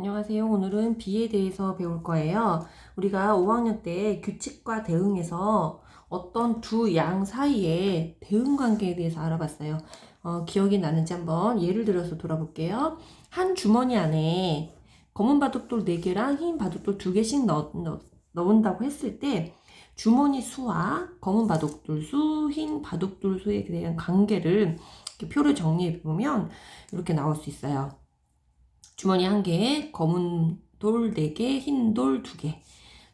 안녕하세요. 오늘은 비에 대해서 배울 거예요. 우리가 5학년 때 규칙과 대응에서 어떤 두 양 사이의 대응 관계에 대해서 알아봤어요. 기억이 나는지 한번 예를 들어서 돌아볼게요. 한 주머니 안에 검은 바둑돌 4개랑 흰 바둑돌 2개씩 넣은다고 했을 때 주머니 수와 검은 바둑돌 수, 흰 바둑돌 수에 대한 관계를 이렇게 표를 정리해 보면 이렇게 나올 수 있어요. 주머니 1개에 검은 돌 4개, 흰 돌 2개.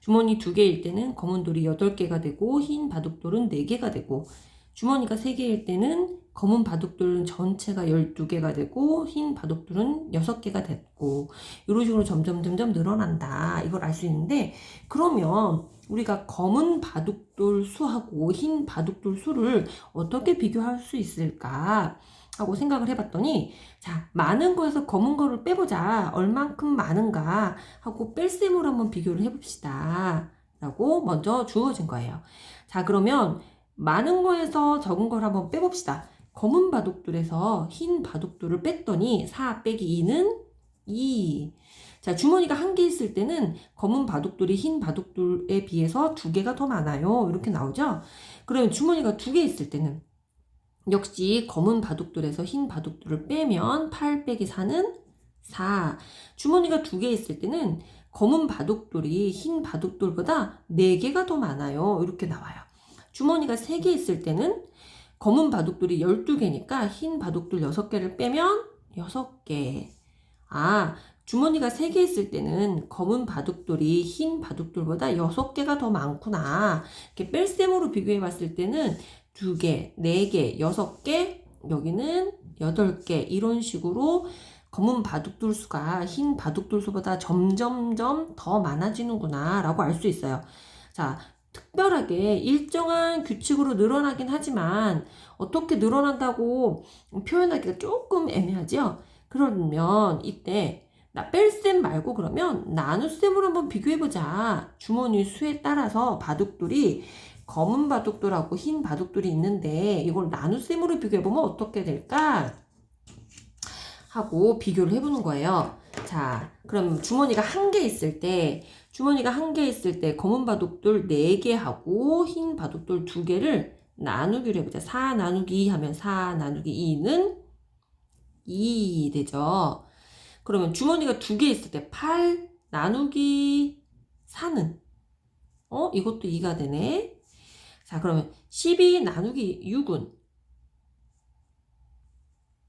주머니 2개일 때는 검은 돌이 8개가 되고 흰 바둑돌은 4개가 되고, 주머니가 3개일 때는 검은 바둑돌은 전체가 12개가 되고 흰 바둑돌은 6개가 됐고, 이런 식으로 점점 늘어난다, 이걸 알 수 있는데, 그러면 우리가 검은 바둑돌 수하고 흰 바둑돌 수를 어떻게 비교할 수 있을까 하고 생각을 해봤더니, 자, 많은 거에서 검은 거를 빼보자. 얼만큼 많은가 하고 뺄셈으로 한번 비교를 해봅시다. 라고 먼저 주어진 거예요. 자, 그러면 많은 거에서 적은 걸 한번 빼봅시다. 검은 바둑돌에서 흰 바둑돌을 뺐더니 4 빼기 2는 2. 자, 주머니가 1개 있을 때는 검은 바둑돌이 흰 바둑돌에 비해서 2개가 더 많아요. 이렇게 나오죠? 그러면 주머니가 2개 있을 때는 역시 검은 바둑돌에서 흰 바둑돌을 빼면 8 빼기 4는 4. 주머니가 2개 있을 때는 검은 바둑돌이 흰 바둑돌보다 4개가 더 많아요. 이렇게 나와요. 주머니가 3개 있을 때는 검은 바둑돌이 12개니까 흰 바둑돌 6개를 빼면 6개. 주머니가 3개 있을 때는 검은 바둑돌이 흰 바둑돌보다 6개가 더 많구나. 이렇게 뺄셈으로 비교해 봤을 때는 2개, 4개, 6개, 여기는 8개, 이런 식으로 검은 바둑돌 수가 흰 바둑돌 수보다 점점점 더 많아지는구나 라고 알 수 있어요. 자, 특별하게 일정한 규칙으로 늘어나긴 하지만 어떻게 늘어난다고 표현하기가 조금 애매하죠? 그러면 이때 나 뺄셈 말고 그러면 나눗셈으로 한번 비교해보자. 주머니 수에 따라서 바둑돌이 검은 바둑돌하고 흰 바둑돌이 있는데 이걸 나눗셈으로 비교해보면 어떻게 될까? 하고 비교를 해보는 거예요. 자, 그럼 주머니가 1개 있을 때 검은 바둑돌 4개 하고 흰 바둑돌 2개를 나누기로 해보자. 4 나누기 2 하면 4 나누기 2는 2 되죠. 그러면 주머니가 2개 있을 때 8 나누기 4는 이것도 2가 되네. 자, 그러면 12 나누기 6은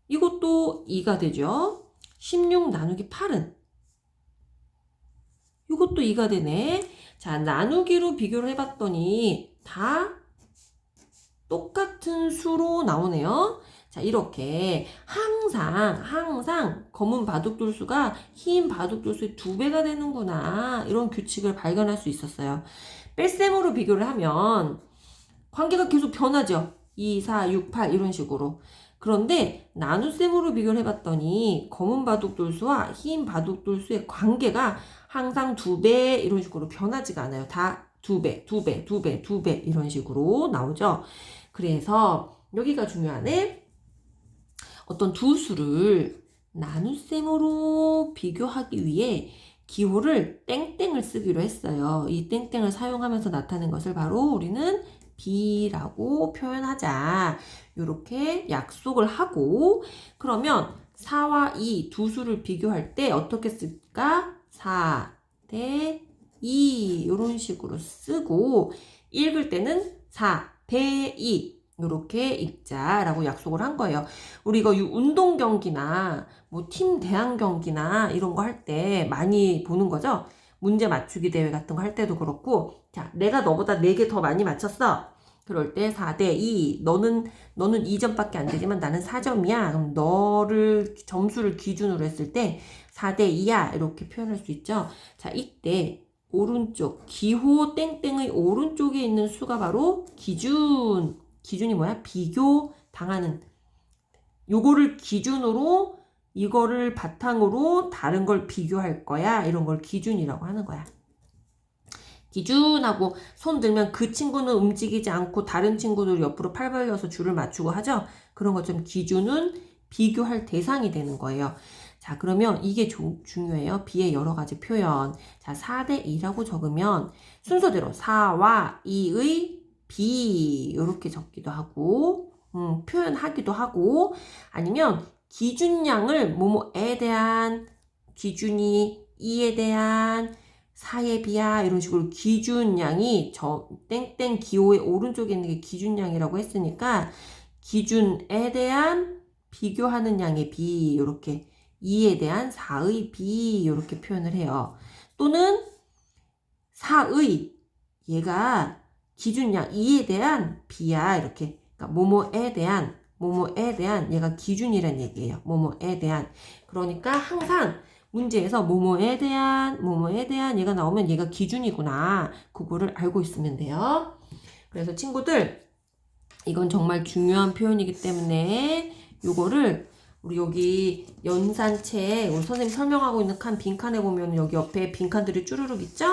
이것도 2가 되죠. 16 나누기 8은 이것도 2가 되네. 자, 나누기로 비교를 해봤더니 다 똑같은 수로 나오네요. 자, 이렇게 항상 검은 바둑돌 수가 흰 바둑돌 수의 2배가 되는구나, 이런 규칙을 발견할 수 있었어요. 뺄셈으로 비교를 하면 관계가 계속 변하죠. 2, 4, 6, 8 이런 식으로. 그런데 나눗셈으로 비교를 해봤더니 검은 바둑돌 수와 흰 바둑돌 수의 관계가 항상 2배 이런 식으로 변하지가 않아요. 다 2배, 2배, 2배, 2배 이런 식으로 나오죠. 그래서 여기가 중요하네. 어떤 두 수를 나눗셈으로 비교하기 위해 기호를 땡땡을 쓰기로 했어요. 이 땡땡을 사용하면서 나타낸 것을 바로 우리는 B라고 표현하자, 이렇게 약속을 하고, 그러면 4와 2 두 수를 비교할 때 어떻게 쓸까? 4 대 2 이런 식으로 쓰고, 읽을 때는 4 대 2 이렇게 읽자라고 약속을 한 거예요. 우리 이거 운동 경기나 뭐 팀 대항 경기나 이런 거 할 때 많이 보는 거죠. 문제 맞추기 대회 같은 거 할 때도 그렇고, 자, 내가 너보다 4개 더 많이 맞췄어. 그럴 때 4대 2. 너는 2점밖에 안 되지만 나는 4점이야. 그럼 너를 점수를 기준으로 했을 때 4대 2야. 이렇게 표현할 수 있죠. 자, 이때 오른쪽 기호 땡땡의 오른쪽에 있는 수가 바로 기준이 뭐야? 비교 당하는, 요거를 기준으로 이거를 바탕으로 다른 걸 비교할 거야. 이런 걸 기준이라고 하는 거야. 기준하고 손 들면 그 친구는 움직이지 않고 다른 친구들 옆으로 팔 벌려서 줄을 맞추고 하죠. 그런 것처럼 기준은 비교할 대상이 되는 거예요. 자, 그러면 이게 중요해요. B의 여러 가지 표현. 자, 4대 2라고 적으면 순서대로 4와 2의 B 이렇게 적기도 하고 표현하기도 하고 아니면 기준량을 뭐뭐에 대한 기준이 2에 대한 4의 B야 이런 식으로 기준량이 저 땡땡 기호의 오른쪽에 있는 게 기준량이라고 했으니까 기준에 대한 비교하는 양의 B 이렇게 2에 대한 4의 B 이렇게 표현을 해요. 또는 4의 얘가 기준량 2에 대한 B야 이렇게 그러니까 뭐뭐에 대한 얘가 기준이란 얘기예요. 뭐뭐에 대한 그러니까 항상 문제에서 뭐뭐에 대한 얘가 나오면 얘가 기준이구나 그거를 알고 있으면 돼요. 그래서 친구들 이건 정말 중요한 표현이기 때문에 요거를 우리 여기 연산책 우리 선생님 설명하고 있는 빈칸에 보면 여기 옆에 빈칸들이 쭈루룩 있죠?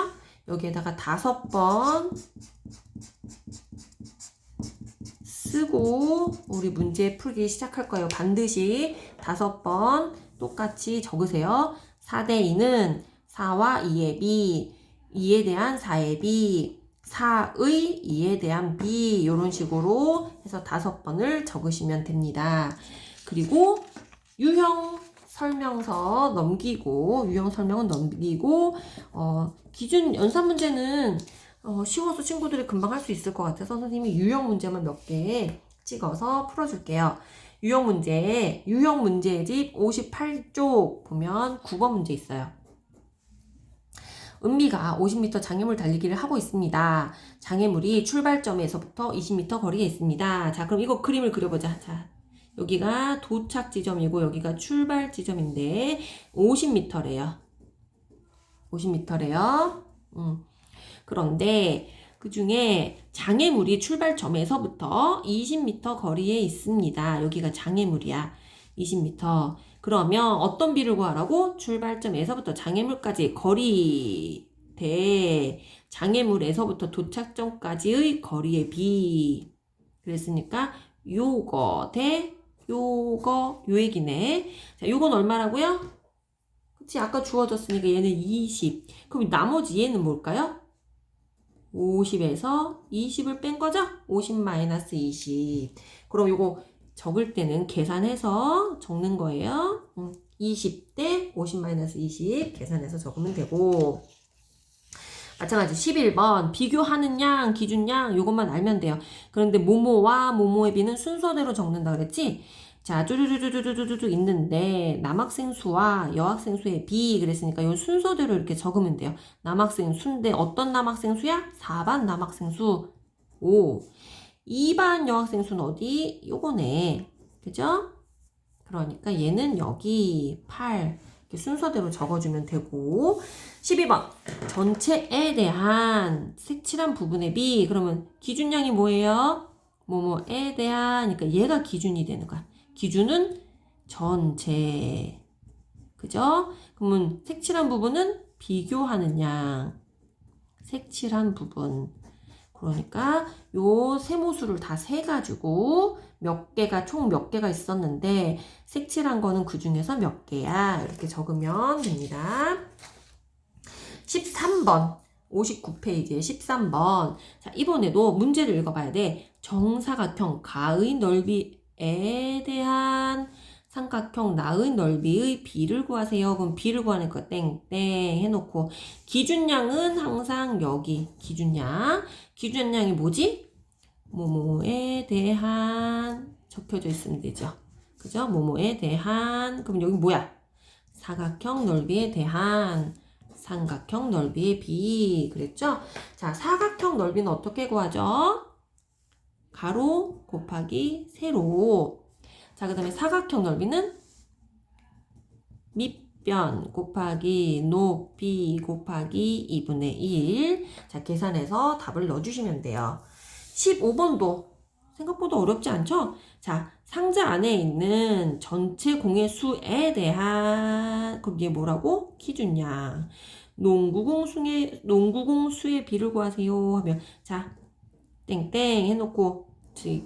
여기에다가 5번 쓰고 우리 문제 풀기 시작할 거예요. 반드시 5번 똑같이 적으세요. 4대 2는 4와 2의 B, 2에 대한 4의 B, 4의 2에 대한 B 이런 식으로 해서 5번을 적으시면 됩니다. 그리고 유형 설명서 넘기고 유형 설명은 넘기고 기준 연산 문제는 쉬워서 친구들이 금방 할 수 있을 것 같아서 선생님이 유형 문제만 몇 개 찍어서 풀어줄게요. 유형 문제집 58쪽 보면 9번 문제 있어요. 은비가 50m 장애물 달리기를 하고 있습니다. 장애물이 출발점에서부터 20m 거리에 있습니다. 자, 그럼 이거 그림을 그려보자. 자, 여기가 도착 지점이고 여기가 출발 지점인데 50m래요. 50m래요. 그런데 그 중에 장애물이 출발점에서부터 20m 거리에 있습니다. 여기가 장애물이야. 20m. 그러면 어떤 비를 구하라고? 출발점에서부터 장애물까지 거리 대 장애물에서부터 도착점까지의 거리의 비. 그랬으니까 요거 대 요거 요 얘기네. 자, 요건 얼마라고요? 그치? 아까 주어졌으니까 얘는 20. 그럼 나머지 얘는 뭘까요? 50에서 20을 뺀 거죠? 50-20. 그럼 요거 적을 때는 계산해서 적는 거예요. 20대 50-20 계산해서 적으면 되고 마찬가지 11번 비교하는 양, 기준양 요것만 알면 돼요. 그런데 모모와 모모의 비는 순서대로 적는다 그랬지? 자, 쭈쭈쭈쭈쭈쭈쭈 있는데 남학생 수와 여학생 수의 비 그랬으니까 이 순서대로 이렇게 적으면 돼요. 남학생 수인데 어떤 남학생 수야? 4반 남학생 수 5. 2반 여학생 수는 어디? 요거네. 그죠? 그러니까 얘는 여기 8. 이렇게 순서대로 적어주면 되고 12번 전체에 대한 색칠한 부분의 비 그러면 기준량이 뭐예요? 뭐뭐에 대한 그러니까 얘가 기준이 되는 거야. 기준은 전체. 그죠? 그러면 색칠한 부분은 비교하는 양. 색칠한 부분. 그러니까 요 세모수를 다 세가지고 총 몇 개가 있었는데 색칠한 거는 그 중에서 몇 개야. 이렇게 적으면 됩니다. 13번. 59페이지에 13번. 자, 이번에도 문제를 읽어봐야 돼. 정사각형 가의 넓이에 대한 삼각형 나의 넓이의 비를 구하세요. 그럼 비를 구하니까 땡땡 해놓고 기준량은 항상 여기 기준량이 뭐지? 뭐뭐에 대한 적혀져 있으면 되죠. 그죠? 뭐뭐에 대한 그럼 여기 뭐야? 사각형 넓이에 대한 삼각형 넓이의 비 그랬죠? 자, 사각형 넓이는 어떻게 구하죠? 가로 곱하기 세로. 자, 그 다음에 사각형 넓이는 밑변 곱하기 높이 곱하기 2분의 1. 자, 계산해서 답을 넣어주시면 돼요. 15번도 생각보다 어렵지 않죠? 자, 상자 안에 있는 전체 공의 수에 대한 그럼 얘 뭐라고? 기준량. 농구공 수의 비를 구하세요 하면 자, 땡땡 해놓고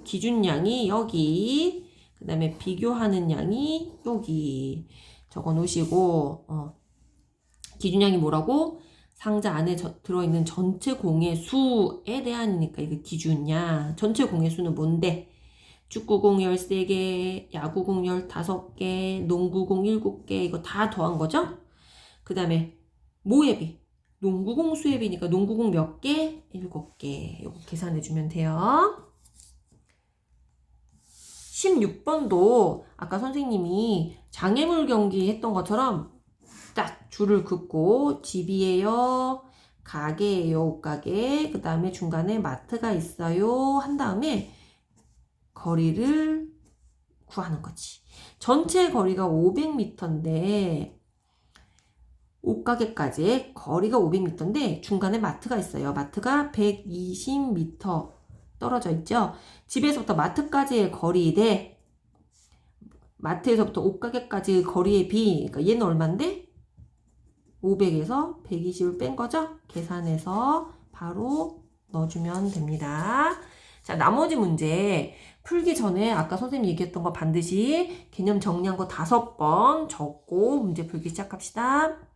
기준량이 여기 그 다음에 비교하는 양이 여기 적어 놓으시고, 기준량이 뭐라고? 상자 안에 들어있는 전체 공의 수에 대한이니까 이게 기준량. 전체 공의 수는 뭔데? 축구공 13개, 야구공 15개, 농구공 7개, 이거 다 더한 거죠? 그 다음에 모예비. 농구공 수예비니까 농구공 몇 개? 7개. 이거 계산해주면 돼요. 16번도 아까 선생님이 장애물 경기 했던 것처럼 딱 줄을 긋고 집이에요, 가게예요, 옷가게, 그 다음에 중간에 마트가 있어요 한 다음에 거리를 구하는 거지. 전체 거리가 500m인데 옷가게까지의 거리가 500m인데 중간에 마트가 있어요. 마트가 120m 떨어져 있죠. 집에서부터 마트까지의 거리 대 마트에서부터 옷가게까지의 거리의 비, 그러니까 얘는 얼만데? 500에서 120을 뺀 거죠? 계산해서 바로 넣어주면 됩니다. 자, 나머지 문제 풀기 전에 아까 선생님이 얘기했던 거 반드시 개념 정리한 거 5번 적고 문제 풀기 시작합시다.